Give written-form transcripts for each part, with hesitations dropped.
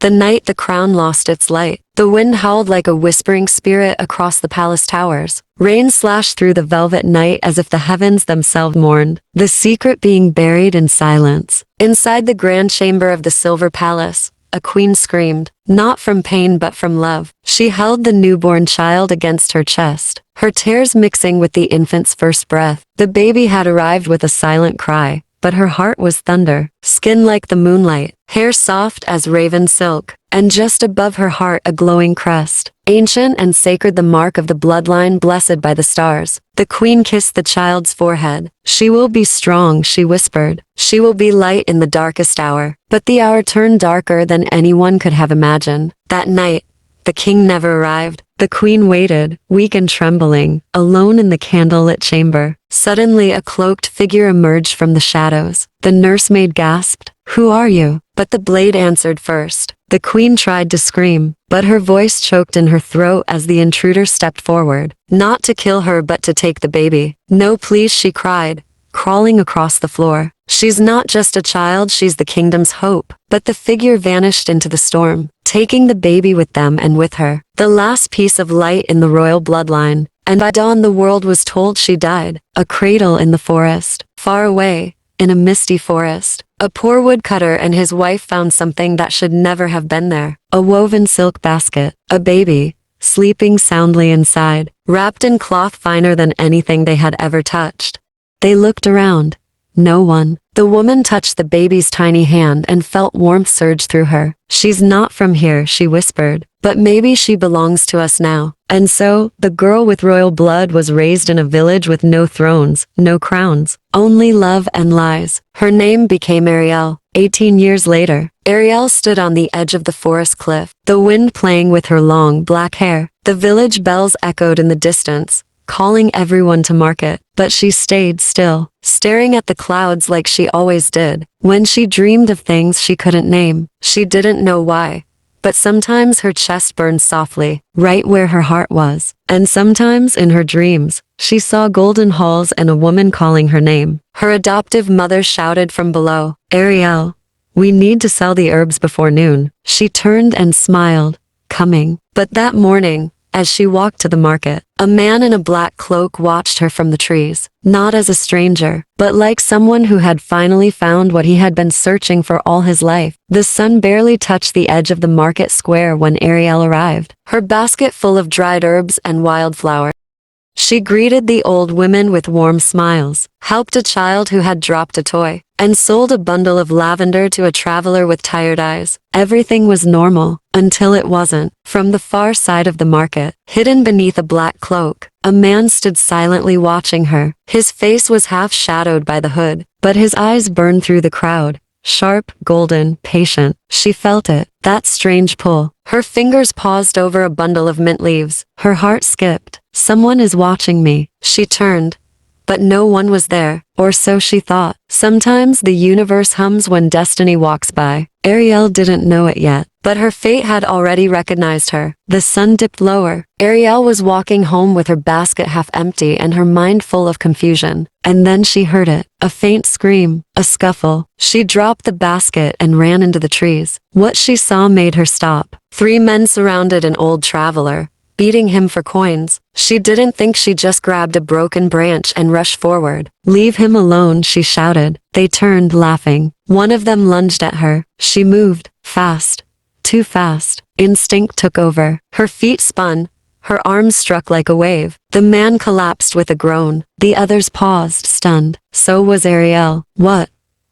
The night the crown lost its light. The wind howled like a whispering spirit across the palace towers. Rain slashed through the velvet night as if the heavens themselves mourned, the secret being buried in silence. Inside the grand chamber of the silver palace, a queen screamed, not from pain but from love. She held the newborn child against her chest, her tears mixing with the infant's first breath. The baby had arrived with a silent cry, but her heart was thunder, skin like the moonlight, hair soft as raven silk, and just above her heart a glowing crest, ancient and sacred, the mark of the bloodline blessed by the stars. The queen kissed the child's forehead. She will be strong, she whispered. She will be light in the darkest hour. But the hour turned darker than anyone could have imagined. That night, the king never arrived. The queen waited, weak and trembling, alone in the candlelit chamber. Suddenly a cloaked figure emerged from the shadows. The nursemaid gasped, "Who are you?" But the blade answered first. The queen tried to scream, but her voice choked in her throat as the intruder stepped forward. Not to kill her but to take the baby. "No, please," she cried, crawling across the floor. "She's not just a child, she's the kingdom's hope." But the figure vanished into the storm, taking the baby with them and with her, the last piece of light in the royal bloodline. And by dawn the world was told she died, a cradle in the forest, far away, in a misty forest. A poor woodcutter and his wife found something that should never have been there, a woven silk basket, a baby, sleeping soundly inside, wrapped in cloth finer than anything they had ever touched. They looked around. No one. The woman touched the baby's tiny hand and felt warmth surge through her. "She's not from here," she whispered, "but maybe she belongs to us now." And so, the girl with royal blood was raised in a village with no thrones, no crowns, only love and lies. Her name became Ariel. 18 years later, Ariel stood on the edge of the forest cliff, the wind playing with her long black hair. The village bells echoed in the distance, calling everyone to market, but she stayed still, staring at the clouds like she always did. When she dreamed of things she couldn't name, she didn't know why. But sometimes her chest burned softly, right where her heart was. And sometimes in her dreams, she saw golden halls and a woman calling her name. Her adoptive mother shouted from below, "Ariel, we need to sell the herbs before noon." She turned and smiled, coming. But that morning, as she walked to the market, a man in a black cloak watched her from the trees, not as a stranger, but like someone who had finally found what he had been searching for all his life. The sun barely touched the edge of the market square when Ariel arrived, her basket full of dried herbs and wildflowers. She greeted the old women with warm smiles, helped a child who had dropped a toy, and sold a bundle of lavender to a traveler with tired eyes. Everything was normal, until it wasn't. From the far side of the market, hidden beneath a black cloak, a man stood silently watching her. His face was half shadowed by the hood, but his eyes burned through the crowd. Sharp, golden, patient. She felt it, that strange pull. Her fingers paused over a bundle of mint leaves. Her heart skipped. Someone is watching me. She turned, but no one was there, or so she thought. Sometimes the universe hums when destiny walks by. Ariel didn't know it yet, but her fate had already recognized her. The sun dipped lower. Ariel was walking home with her basket half empty and her mind full of confusion. And then she heard it, a faint scream, a scuffle. She dropped the basket and ran into the trees. What she saw made her stop. 3 men surrounded an old traveler, beating him for coins. She didn't think, she just grabbed a broken branch and rushed forward. "Leave him alone," she shouted. They turned, laughing. One of them lunged at her. She moved, fast. Too fast. Instinct took over. Her feet spun. Her arms struck like a wave. The man collapsed with a groan. The others paused, stunned. So was Ariel. What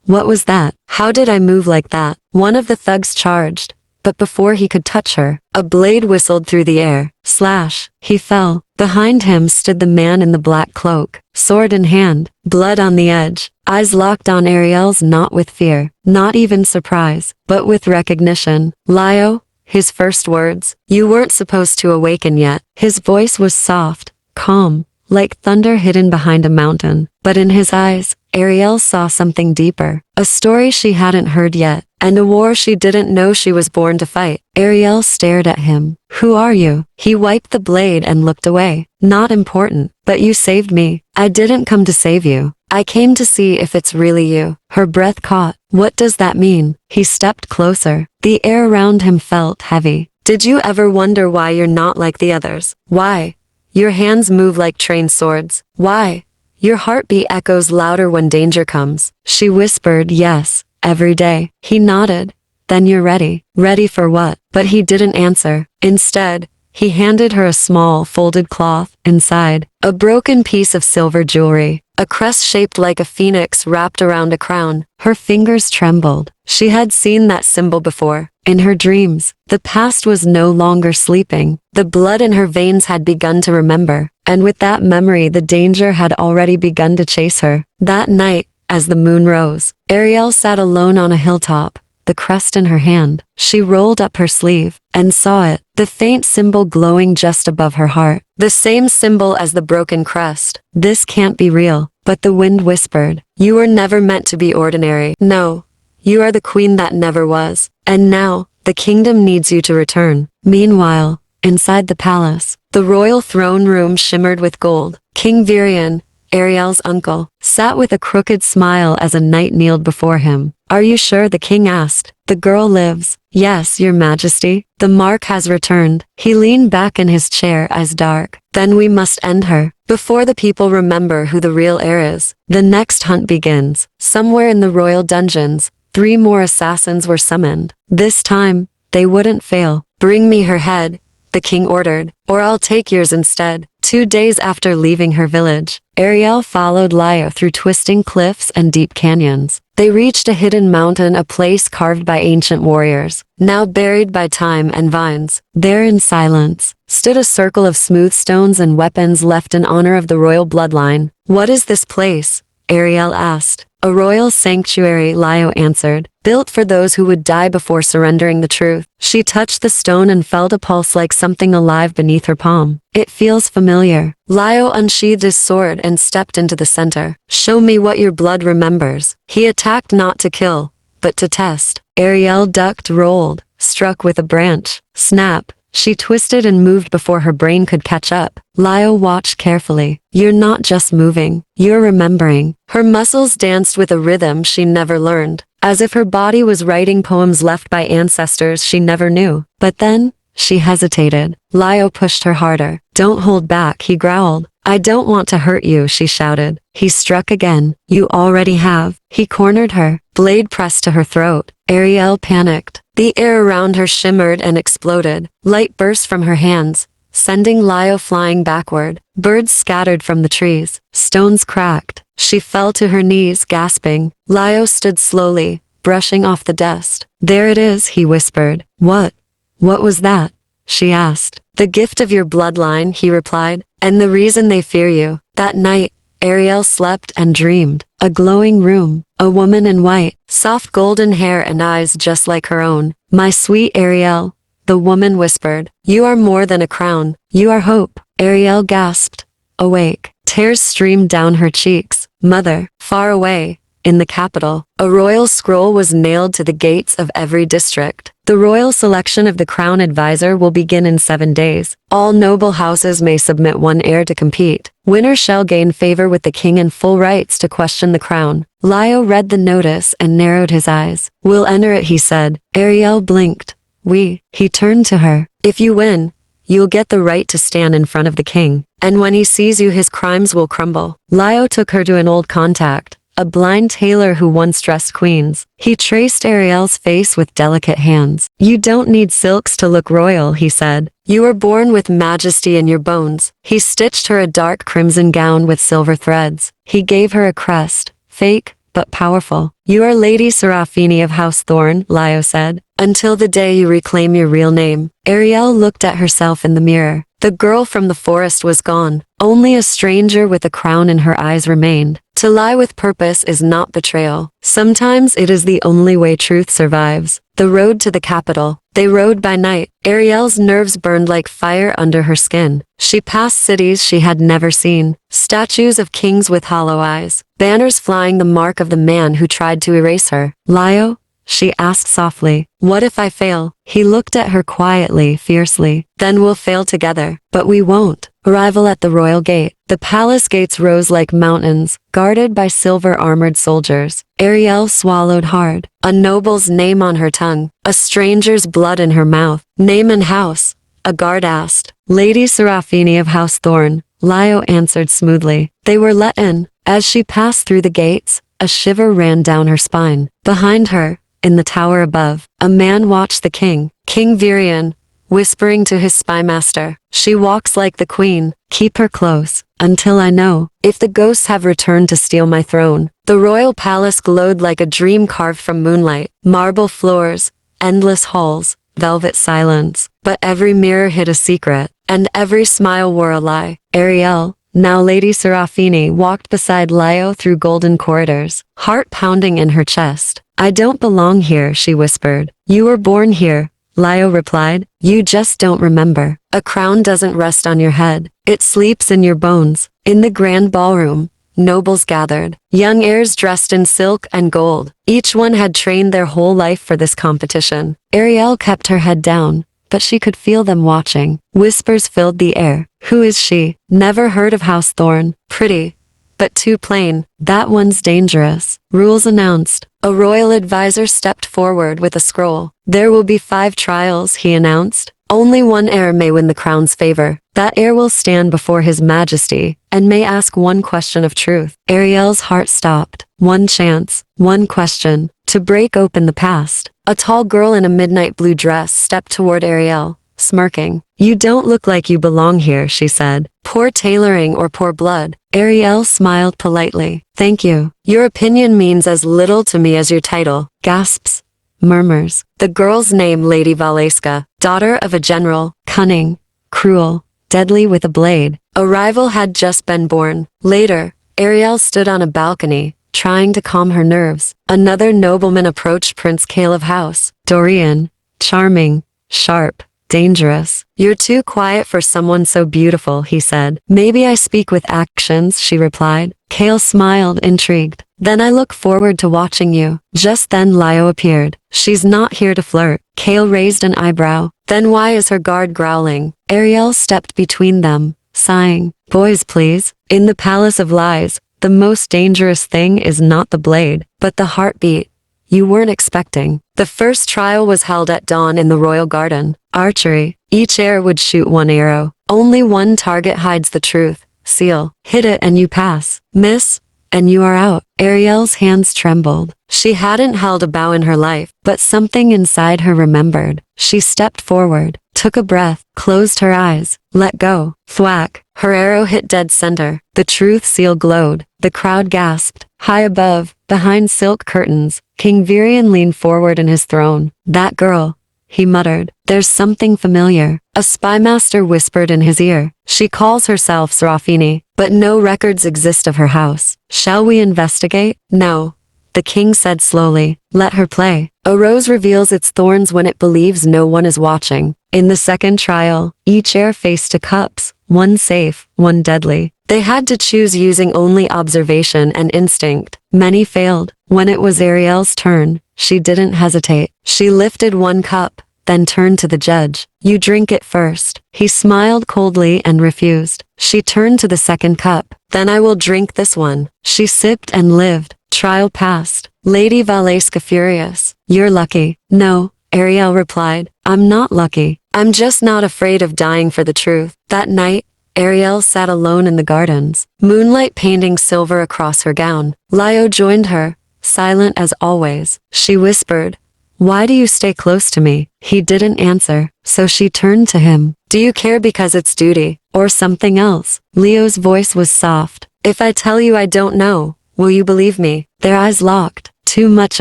was that? How did I move like that? One of the thugs charged. But before he could touch her, a blade whistled through the air. Slash! He fell. Behind him stood the man in the black cloak, sword in hand, blood on the edge, eyes locked on Ariel's, not with fear, not even surprise, but with recognition. "Lio," his first words. "You weren't supposed to awaken yet." His voice was soft, calm, like thunder hidden behind a mountain. But in his eyes, Ariel saw something deeper, a story she hadn't heard yet, and a war she didn't know she was born to fight. Ariel stared at him. "Who are you?" He wiped the blade and looked away. "Not important, but you saved me." "I didn't come to save you. I came to see if it's really you. Her breath caught. What does that mean? He stepped closer. The air around him felt heavy. Did you ever wonder why you're not like the others? Why? Your hands move like trained swords. Why? Your heartbeat echoes louder when danger comes. She whispered, yes, every day. He nodded. Then you're ready. Ready for what? But he didn't answer. Instead, he handed her a small, folded cloth. Inside, a broken piece of silver jewelry. A crest shaped like a phoenix wrapped around a crown. Her fingers trembled. She had seen that symbol before. In her dreams, the past was no longer sleeping. The blood in her veins had begun to remember. And with that memory, the danger had already begun to chase her. That night, as the moon rose, Ariel sat alone on a hilltop, the crest in her hand. She rolled up her sleeve and saw it, the faint symbol glowing just above her heart. The same symbol as the broken crest. This can't be real. But the wind whispered, you were never meant to be ordinary. No, you are the queen that never was. And now, the kingdom needs you to return. Meanwhile, inside the palace, the royal throne room shimmered with gold. King Virion, Ariel's uncle, sat with a crooked smile as a knight kneeled before him. Are you sure? The king asked. The girl lives. Yes, your majesty. The mark has returned. He leaned back in his chair, eyes dark. Then we must end her, before the people remember who the real heir is. The next hunt begins. Somewhere in the royal dungeons, 3 more assassins were summoned. This time, they wouldn't fail. Bring me her head, the king ordered, or I'll take yours instead. 2 days after leaving her village, Ariel followed Laya through twisting cliffs and deep canyons. They reached a hidden mountain, a place carved by ancient warriors, now buried by time and vines. There in silence, stood a circle of smooth stones and weapons left in honor of the royal bloodline. What is this place? Ariel asked. A royal sanctuary, Lio answered, built for those who would die before surrendering the truth. She touched the stone and felt a pulse like something alive beneath her palm. It feels familiar. Lio unsheathed his sword and stepped into the center. Show me what your blood remembers. He attacked not to kill, but to test. Ariel ducked, rolled, struck with a branch. Snap. She twisted and moved before her brain could catch up. Lio watched carefully. You're not just moving, you're remembering. Her muscles danced with a rhythm she never learned, as if her body was writing poems left by ancestors she never knew. But then, she hesitated. Lio pushed her harder. Don't hold back, he growled. I don't want to hurt you, she shouted. He struck again. You already have. He cornered her, blade pressed to her throat. Ariel panicked. The air around her shimmered and exploded. Light burst from her hands, sending Lio flying backward. Birds scattered from the trees. Stones cracked. She fell to her knees, gasping. Lio stood slowly, brushing off the dust. There it is, he whispered. What? What was that? She asked. The gift of your bloodline, he replied, and the reason they fear you. That night, Ariel slept and dreamed. A glowing room, a woman in white, soft golden hair and eyes just like her own. My sweet Ariel, the woman whispered. You are more than a crown. You are hope. Ariel gasped. Awake. Tears streamed down her cheeks. Mother, far away, in the capital, a royal scroll was nailed to the gates of every district. The royal selection of the crown advisor will begin in 7 days. All noble houses may submit one heir to compete. Winner shall gain favor with the king and full rights to question the crown. Lio read the notice and narrowed his eyes. We'll enter it, he said. Ariel blinked. He turned to her. If you win, you'll get the right to stand in front of the king. And when he sees you, his crimes will crumble. Lio took her to an old contact, a blind tailor who once dressed queens. He traced Ariel's face with delicate hands. You don't need silks to look royal, he said. You were born with majesty in your bones. He stitched her a dark crimson gown with silver threads. He gave her a crest, fake, but powerful. You are Lady Serafini of House Thorn, Lio said, until the day you reclaim your real name. Ariel looked at herself in the mirror. The girl from the forest was gone. Only a stranger with a crown in her eyes remained. To lie with purpose is not betrayal. Sometimes it is the only way truth survives. The road to the capital. They rode by night. Ariel's nerves burned like fire under her skin. She passed cities she had never seen. Statues of kings with hollow eyes. Banners flying, the mark of the man who tried to erase her. Lio? She asked softly. What if I fail? He looked at her quietly, fiercely. Then we'll fail together. But we won't. Arrival at the royal gate. The palace gates rose like mountains, guarded by silver-armored soldiers. Ariel swallowed hard. A noble's name on her tongue, a stranger's blood in her mouth. Name and house, a guard asked. Lady Serafini of House Thorn, Lio answered smoothly. They were let in. As she passed through the gates, a shiver ran down her spine. Behind her, in the tower above, a man watched the king, King Virion, whispering to his spymaster. She walks like the queen. Keep her close, until I know if the ghosts have returned to steal my throne. The royal palace glowed like a dream carved from moonlight. Marble floors, endless halls, velvet silence. But every mirror hid a secret, and every smile wore a lie. Ariel, now Lady Serafini, walked beside Lio through golden corridors, heart pounding in her chest. I don't belong here, she whispered. You were born here, Lio replied. You just don't remember. A crown doesn't rest on your head. It sleeps in your bones. In the grand ballroom, nobles gathered, young heirs dressed in silk and gold. Each one had trained their whole life for this competition. Ariel kept her head down, but she could feel them watching. Whispers filled the air. Who is she? Never heard of House Thorn. Pretty, but too plain. That one's dangerous. Rules announced. A royal advisor stepped forward with a scroll. There will be 5 trials, he announced. Only one heir may win the crown's favor. That heir will stand before his majesty and may ask one question of truth. Ariel's heart stopped. One chance, one question, to break open the past. A tall girl in a midnight blue dress stepped toward Ariel, smirking. You don't look like you belong here, she said. Poor tailoring or poor blood. Ariel smiled politely. Thank you. Your opinion means as little to me as your title. Gasps. Murmurs. The girl's name Lady Valeska, daughter of a general, cunning, cruel, deadly with a blade. A rival had just been born. Later, Ariel stood on a balcony, trying to calm her nerves. Another nobleman approached Prince Kale of House. Dorian, charming, sharp, dangerous. You're too quiet for someone so beautiful, he said. Maybe I speak with actions, she replied. Kale smiled, intrigued. Then I look forward to watching you. Just then Lio appeared. She's not here to flirt. Kale raised an eyebrow. Then why is her guard growling? Ariel stepped between them, sighing. Boys, please. In the Palace of Lies, the most dangerous thing is not the blade, but the heartbeat you weren't expecting. The first trial was held at dawn in the royal garden. Archery. Each heir would shoot 1 arrow. Only one target hides the truth. Seal. Hit it and you pass. Miss, and you are out. Ariel's hands trembled. She hadn't held a bow in her life, but something inside her remembered. She stepped forward, took a breath, closed her eyes, let go. Thwack. Her arrow hit dead center. The truth seal glowed. The crowd gasped. High above, behind silk curtains, King Virion leaned forward in his throne. That girl, he muttered. There's something familiar. A spymaster whispered in his ear. She calls herself Serafini, but no records exist of her house. Shall we investigate? No. The king said slowly. Let her play. A rose reveals its thorns when it believes no one is watching. In the second trial, each heir faced 2 cups, one safe, one deadly. They had to choose using only observation and instinct. Many failed. When it was Ariel's turn, she didn't hesitate. She lifted 1 cup, then turned to the judge. You drink it first. He smiled coldly and refused. She turned to the second cup. Then I will drink this one. She sipped and lived. Trial passed. Lady Valeska furious. You're lucky. No, Ariel replied. I'm not lucky. I'm just not afraid of dying for the truth. That night, Ariel sat alone in the gardens, moonlight painting silver across her gown. Lio joined her, silent as always. She whispered, why do you stay close to me? He didn't answer, so she turned to him. Do you care because it's duty, or something else? Leo's voice was soft. If I tell you I don't know, will you believe me? Their eyes locked. Too much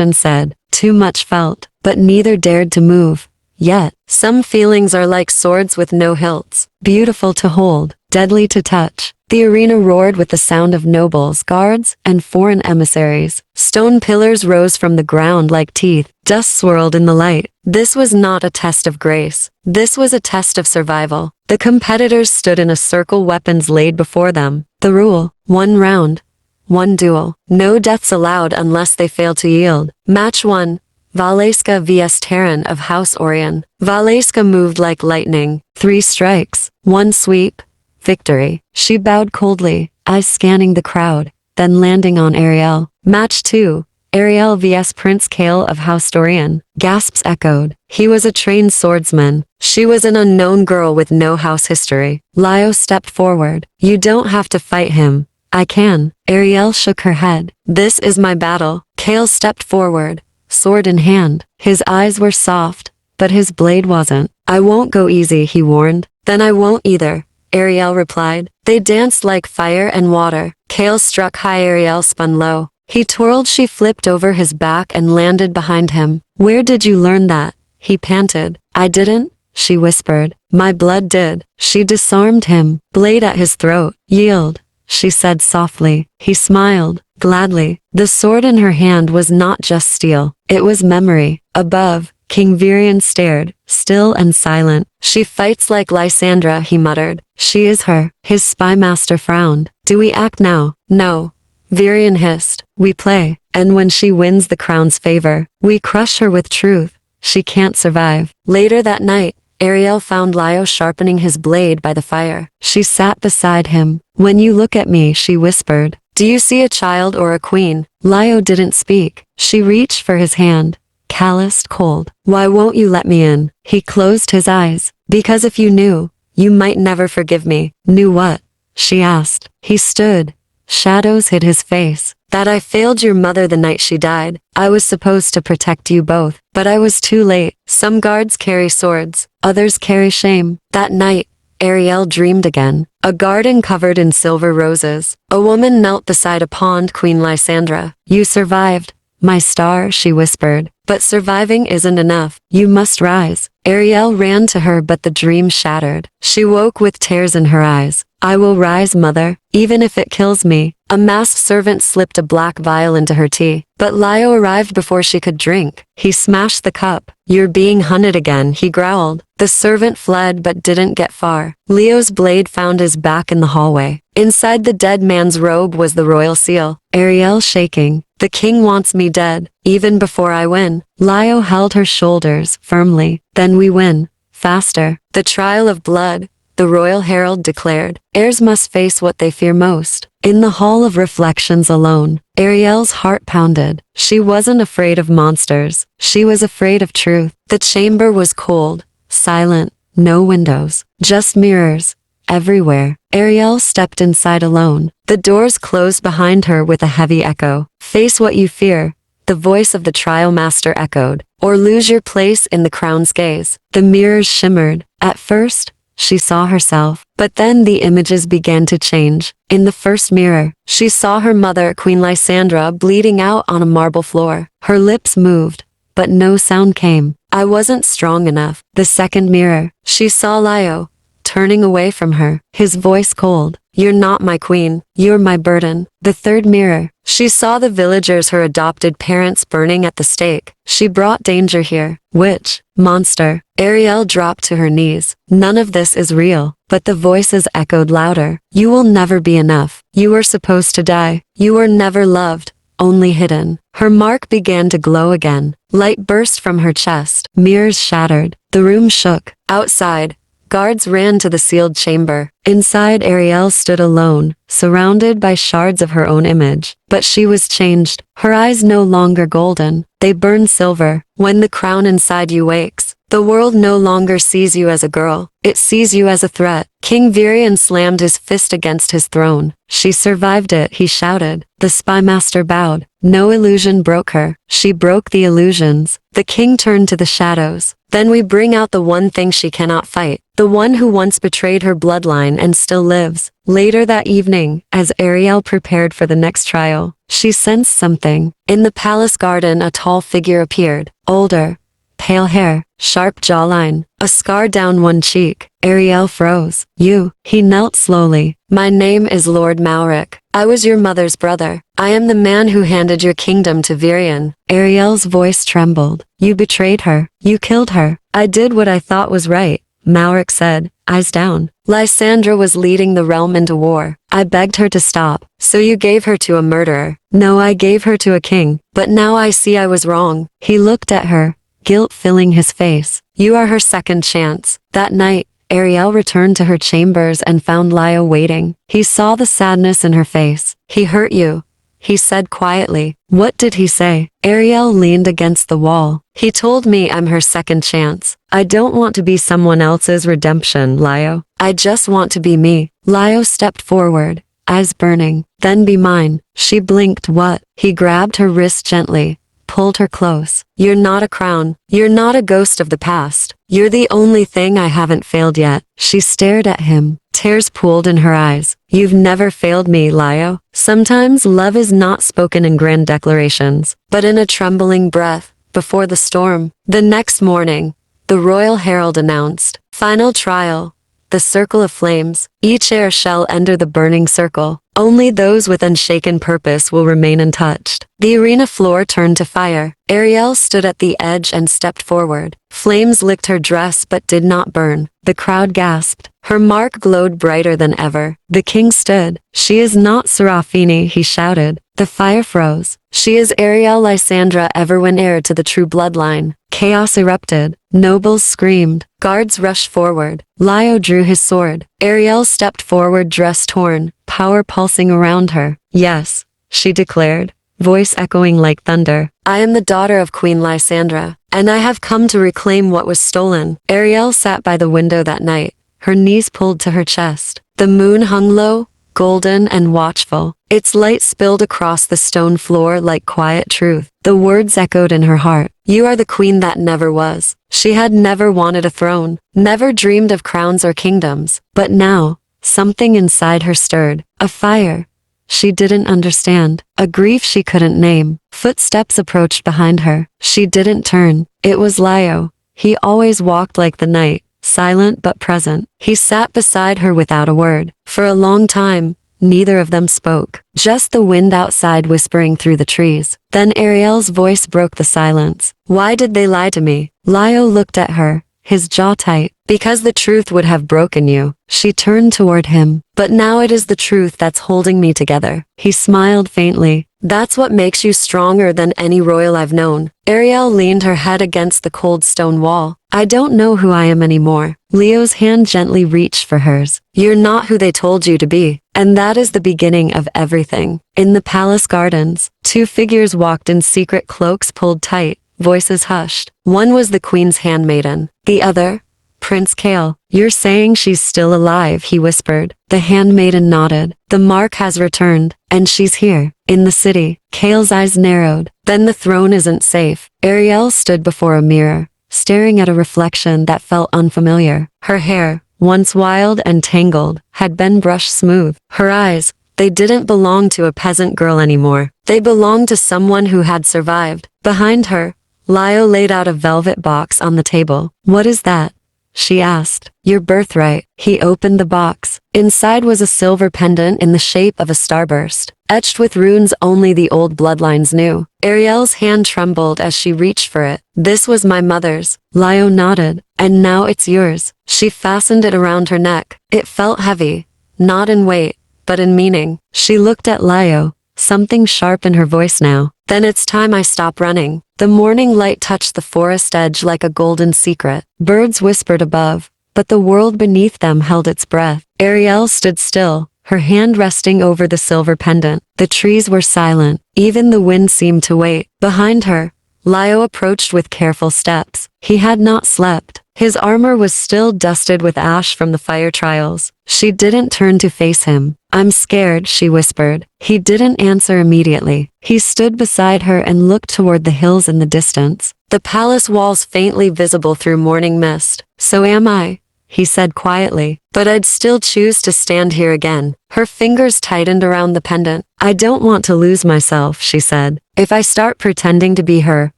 unsaid, too much felt, but neither dared to move. Yet, some feelings are like swords with no hilts, beautiful to hold, deadly to touch. The arena roared with the sound of nobles, guards, and foreign emissaries. Stone pillars rose from the ground like teeth. Dust swirled in the light. This was not a test of grace. This was a test of survival. The competitors stood in a circle, weapons laid before them. The rule: 1 round, 1 duel. No deaths allowed unless they fail to yield. Match 1. Valeska vs Terran of House Orion. Valeska moved like lightning. 3 strikes, 1 sweep. Victory. She bowed coldly, eyes scanning the crowd, then landing on Ariel. Match 2. Ariel vs Prince Kale of House Dorian. Gasps echoed. He was a trained swordsman. She was an unknown girl with no house history. Lio stepped forward. You don't have to fight him. I can. Ariel shook her head. This is my battle. Kale stepped forward, sword in hand. His eyes were soft, but his blade wasn't. I won't go easy, he warned. Then I won't either, Ariel replied. They danced like fire and water. Kale struck high, Ariel spun low. He twirled, she flipped over his back and landed behind him. Where did you learn that? He panted. I didn't, she whispered. My blood did. She disarmed him, blade at his throat. Yield, she said softly. He smiled, gladly. The sword in her hand was not just steel. It was memory. Above, King Virion stared, still and silent. She fights like Lysandra, he muttered. She is her. His spymaster frowned. Do we act now? No. Virion hissed. We play. And when she wins the crown's favor, we crush her with truth. She can't survive. Later that night, Ariel found Lio sharpening his blade by the fire. She sat beside him. When you look at me, she whispered. Do you see a child or a queen? Lio didn't speak. She reached for his hand. Calloused, cold. Why won't you let me in? He closed his eyes. Because if you knew, you might never forgive me. Knew what? She asked. He stood. Shadows hid his face. That I failed your mother the night she died. I was supposed to protect you both, but I was too late. Some guards carry swords, others carry shame. That night, Ariel dreamed again. A garden covered in silver roses. A woman knelt beside a pond, Queen Lysandra. You survived, my star, she whispered. But surviving isn't enough. You must rise. Ariel ran to her, but the dream shattered. She woke with tears in her eyes. I will rise, mother, even if it kills me. A masked servant slipped a black vial into her tea. But Lio arrived before she could drink. He smashed the cup. You're being hunted again, he growled. The servant fled but didn't get far. Leo's blade found his back in the hallway. Inside the dead man's robe was the royal seal. Ariel shaking. The king wants me dead, even before I win. Lio held her shoulders firmly. Then we win. Faster. The trial of blood, the royal herald declared. Heirs must face what they fear most. In the hall of reflections alone, Ariel's heart pounded. She wasn't afraid of monsters. She was afraid of truth. The chamber was cold, silent, no windows, just mirrors. Everywhere. Ariel stepped inside alone. The doors closed behind her with a heavy echo. Face what you fear, the voice of the trial master echoed, or lose your place in the crown's gaze. The mirrors shimmered. At first, she saw herself, but then the images began to change. In the first mirror, she saw her mother, Queen Lysandra, bleeding out on a marble floor. Her lips moved, but no sound came. I wasn't strong enough. The second mirror, she saw Lio, turning away from her, his voice cold. You're not my queen, you're my burden. The third mirror, she saw the villagers, her adopted parents, burning at the stake. She brought danger here. Witch, monster. Ariel dropped to her knees. None of this is real. But the voices echoed louder. You will never be enough. You were supposed to die. You were never loved, only hidden. Her mark began to glow again. Light burst from her chest. Mirrors shattered. The room shook. Outside, guards ran to the sealed chamber. Inside, Ariel stood alone, surrounded by shards of her own image. But she was changed. Her eyes no longer golden. They burned silver. When the crown inside you wakes, the world no longer sees you as a girl. It sees you as a threat. King Virion slammed his fist against his throne. She survived it, he shouted. The spymaster bowed. No illusion broke her. She broke the illusions. The king turned to the shadows. Then we bring out the one thing she cannot fight. The one who once betrayed her bloodline and still lives. Later that evening, as Ariel prepared for the next trial, she sensed something. In the palace garden, a tall figure appeared. Older. Pale hair, sharp jawline, a scar down one cheek. Ariel froze. You. He knelt slowly. My name is Lord Mauric. I was your mother's brother. I am the man who handed your kingdom to Virion. Ariel's voice trembled. You betrayed her. You killed her. I did what I thought was right, Mauric said, eyes down. Lysandra was leading the realm into war. I begged her to stop. So you gave her to a murderer. No, I gave her to a king. But now I see I was wrong. He looked at her, guilt filling his face. You are her second chance. That night, Ariel returned to her chambers and found Lio waiting. He saw the sadness in her face. "He hurt you," he said quietly. "What did he say?" Ariel leaned against the wall. "He told me I'm her second chance. I don't want to be someone else's redemption, Lio. I just want to be me." Lio stepped forward, eyes burning. "Then be mine." She blinked. "What?" He grabbed her wrist gently, pulled her close. "You're not a crown. You're not a ghost of the past. You're the only thing I haven't failed yet." She stared at him, tears pooled in her eyes. "You've never failed me, Lio." Sometimes love is not spoken in grand declarations, but in a trembling breath, before the storm. The next morning, the royal herald announced, "Final trial. The circle of flames. Each heir shall enter the burning circle. Only those with unshaken purpose will remain untouched." The arena floor turned to fire. Ariel stood at the edge and stepped forward. Flames licked her dress but did not burn. The crowd gasped. Her mark glowed brighter than ever. The king stood. "She is not Serafini," he shouted. The fire froze. "She is Ariel Lysandra, Everwin, heir to the true bloodline." Chaos erupted. Nobles screamed. Guards rushed forward. Lio drew his sword. Ariel stepped forward, dress torn, power pulsing around her. "Yes," she declared, voice echoing like thunder. "I am the daughter of Queen Lysandra, and I have come to reclaim what was stolen." Ariel sat by the window that night, her knees pulled to her chest. The moon hung low, golden and watchful. Its light spilled across the stone floor like quiet truth. The words echoed in her heart. "You are the queen that never was." She had never wanted a throne, never dreamed of crowns or kingdoms. But now, something inside her stirred. A fire she didn't understand, a grief she couldn't name. Footsteps approached behind her. She didn't turn. It was Lio. He always walked like the night, silent but present. He sat beside her without a word. For a long time, neither of them spoke, just the wind outside whispering through the trees. Then Ariel's voice broke the silence. "Why did they lie to me?" Lio looked at her, his jaw tight. "Because the truth would have broken you." She turned toward him. "But now it is the truth that's holding me together." He smiled faintly. "That's what makes you stronger than any royal I've known." Ariel leaned her head against the cold stone wall. "I don't know who I am anymore." Leo's hand gently reached for hers. "You're not who they told you to be. And that is the beginning of everything." In the palace gardens, two figures walked in secret, cloaks pulled tight, voices hushed. One was the queen's handmaiden. The other, Prince Kale. "You're saying she's still alive," he whispered. The handmaiden nodded. "The mark has returned, and she's here, in the city." Kale's eyes narrowed. "Then the throne isn't safe." Ariel stood before a mirror, staring at a reflection that felt unfamiliar. Her hair, once wild and tangled, had been brushed smooth. Her eyes, they didn't belong to a peasant girl anymore. They belonged to someone who had survived. Behind her, Lio laid out a velvet box on the table. "What is that?" she asked. "Your birthright." He opened the box. Inside was a silver pendant in the shape of a starburst, etched with runes only the old bloodlines knew. Ariel's hand trembled as she reached for it. "This was my mother's." Lio nodded. "And now it's yours." She fastened it around her neck. It felt heavy, not in weight, but in meaning. She looked at Lio, something sharp in her voice now. "Then it's time I stop running." The morning light touched the forest edge like a golden secret. Birds whispered above, but the world beneath them held its breath. Ariel stood still, her hand resting over the silver pendant. The trees were silent. Even the wind seemed to wait. Behind her, Lio approached with careful steps. He had not slept. His armor was still dusted with ash from the fire trials. She didn't turn to face him. "I'm scared," she whispered. He didn't answer immediately. He stood beside her and looked toward the hills in the distance, the palace walls faintly visible through morning mist. "So am I," he said quietly. "But I'd still choose to stand here again." Her fingers tightened around the pendant. "I don't want to lose myself," she said. "If I start pretending to be her,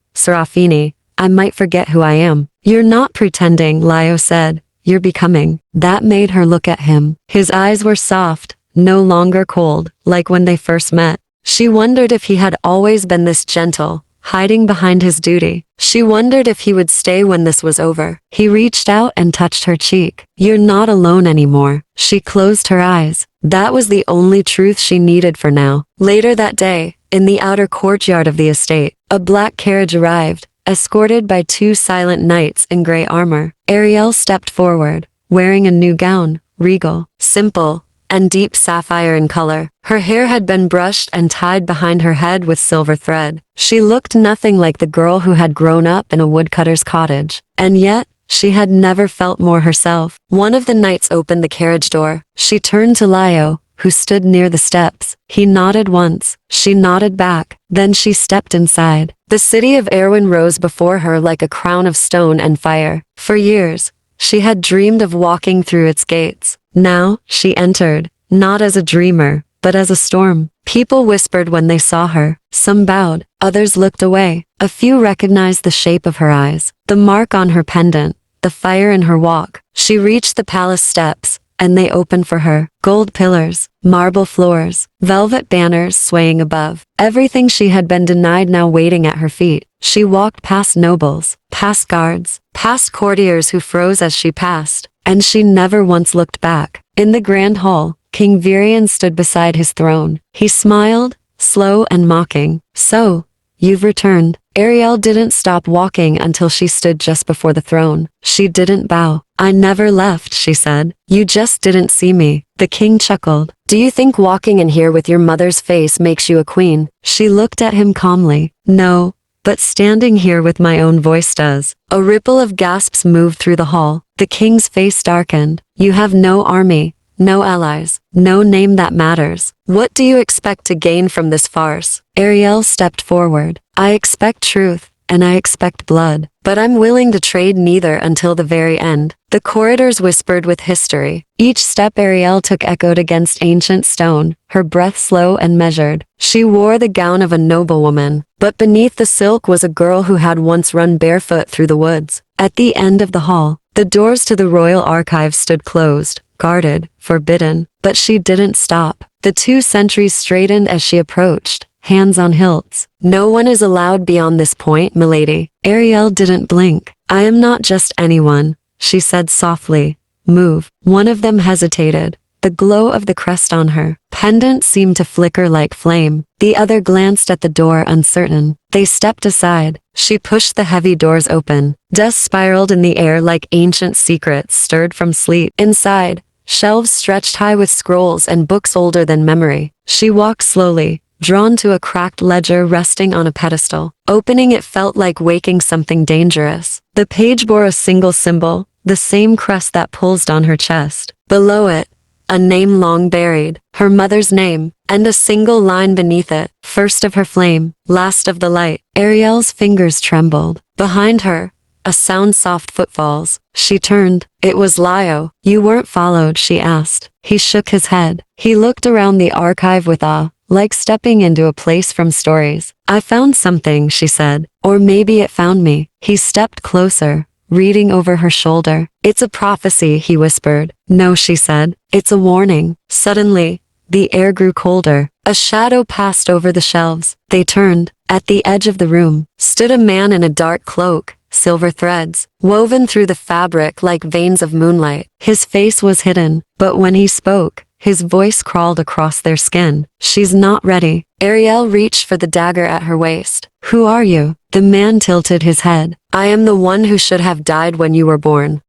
Serafini, I might forget who I am." "You're not pretending," Lio said. "You're becoming." That made her look at him. His eyes were soft, no longer cold, like when they first met. She wondered if he had always been this gentle, hiding behind his duty. She wondered if he would stay when this was over. He reached out and touched her cheek. "You're not alone anymore." She closed her eyes. That was the only truth she needed for now. Later that day, in the outer courtyard of the estate, a black carriage arrived, escorted by two silent knights in gray armor. Ariel stepped forward, wearing a new gown, regal, simple, and deep sapphire in color. Her hair had been brushed and tied behind her head with silver thread. She looked nothing like the girl who had grown up in a woodcutter's cottage. And yet, she had never felt more herself. One of the knights opened the carriage door. She turned to Lio, who stood near the steps. He nodded once. She nodded back. Then she stepped inside. The city of Erwin rose before her like a crown of stone and fire. For years, she had dreamed of walking through its gates. Now, she entered, not as a dreamer, but as a storm. People whispered when they saw her. Some bowed, others looked away. A few recognized the shape of her eyes, the mark on her pendant, the fire in her walk. She reached the palace steps, and they opened for her. Gold pillars, marble floors, velvet banners swaying above. Everything she had been denied now waiting at her feet. She walked past nobles, past guards, past courtiers who froze as she passed, and she never once looked back. In the grand hall, King Virion stood beside his throne. He smiled, slow and mocking. "So, you've returned." Ariel didn't stop walking until she stood just before the throne. She didn't bow. "I never left," she said. "You just didn't see me." The king chuckled. "Do you think walking in here with your mother's face makes you a queen?" She looked at him calmly. "No, but standing here with my own voice does." A ripple of gasps moved through the hall. The king's face darkened. "You have no army, no allies, no name that matters. What do you expect to gain from this farce?" Ariel stepped forward. "I expect truth, and I expect blood, but I'm willing to trade neither until the very end." The corridors whispered with history. Each step Ariel took echoed against ancient stone, her breath slow and measured. She wore the gown of a noblewoman, but beneath the silk was a girl who had once run barefoot through the woods. At the end of the hall, the doors to the royal archives stood closed, guarded, forbidden, but she didn't stop. The 2 sentries straightened as she approached, hands on hilts. "No one is allowed beyond this point, milady." Ariel didn't blink. "I am not just anyone," she said softly. "Move." One of them hesitated. The glow of the crest on her pendant seemed to flicker like flame. The other glanced at the door uncertain. They stepped aside. She pushed the heavy doors open. Dust spiraled in the air like ancient secrets stirred from sleep. Inside, shelves stretched high with scrolls and books older than memory. She walked slowly, drawn to a cracked ledger resting on a pedestal. Opening it felt like waking something dangerous. The page bore a single symbol, the same crest that pulsed on her chest. Below it, a name long buried, her mother's name, and a single line beneath it, first of her flame, last of the light. Ariel's fingers trembled. Behind her, a sound soft footfalls. She turned. It was Lio. "You weren't followed?" she asked. He shook his head. He looked around the archive with awe, like stepping into a place from stories. "I found something," she said. "Or maybe it found me." He stepped closer, reading over her shoulder. "It's a prophecy," he whispered. "No," she said. "It's a warning." Suddenly, the air grew colder. A shadow passed over the shelves. They turned. At the edge of the room stood a man in a dark cloak, silver threads woven through the fabric like veins of moonlight. His face was hidden, but when he spoke, his voice crawled across their skin. "She's not ready." Ariel reached for the dagger at her waist. "Who are you?" The man tilted his head. "I am the one who should have died when you were born."